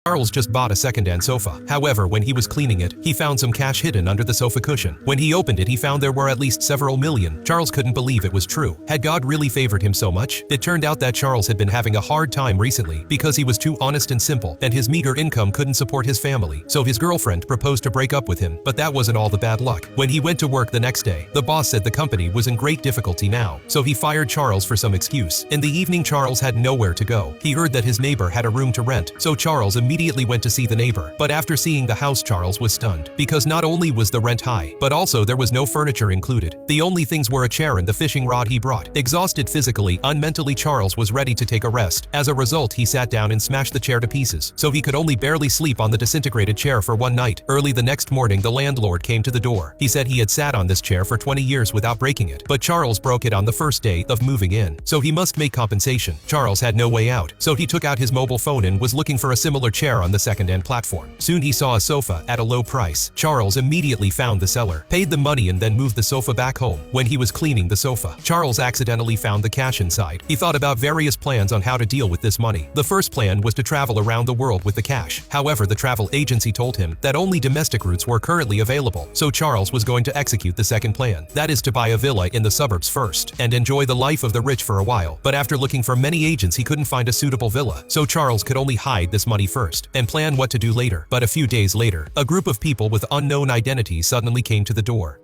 Charles just bought a second-hand sofa. However, when he was cleaning it, he found some cash hidden under the sofa cushion. When he opened it, he found there were at least several million. Charles couldn't believe it was true. Had God really favored him so much? It turned out that Charles had been having a hard time recently because he was too honest and simple, and his meager income couldn't support his family. So his girlfriend proposed to break up with him, but that wasn't all the bad luck. When he went to work the next day, the boss said the company was in great difficulty now, so he fired Charles for some excuse. In the evening, Charles had nowhere to go. He heard that his neighbor had a room to rent, so Charles immediately went to see the neighbor. But after seeing the house, Charles was stunned, because not only was the rent high, but also there was no furniture included. The only things were a chair and the fishing rod he brought. Exhausted physically and mentally, Charles was ready to take a rest. As a result, he sat down and smashed the chair to pieces, so he could only barely sleep on the disintegrated chair for one night. Early the next morning, the landlord came to the door. He said he had sat on this chair for 20 years without breaking it, but Charles broke it on the first day of moving in, so he must make compensation. Charles had no way out, so he took out his mobile phone and was looking for a similar chair on the second-hand platform. Soon he saw a sofa at a low price. Charles immediately found the seller, paid the money, and then moved the sofa back home. When he was cleaning the sofa, Charles accidentally found the cash inside. He thought about various plans on how to deal with this money. The first plan was to travel around the world with the cash. However, the travel agency told him that only domestic routes were currently available, so Charles was going to execute the second plan. That is to buy a villa in the suburbs first and enjoy the life of the rich for a while. But after looking for many agents, he couldn't find a suitable villa, so Charles could only hide this money first and plan what to do later. But a few days later, a group of people with unknown identities suddenly came to the door.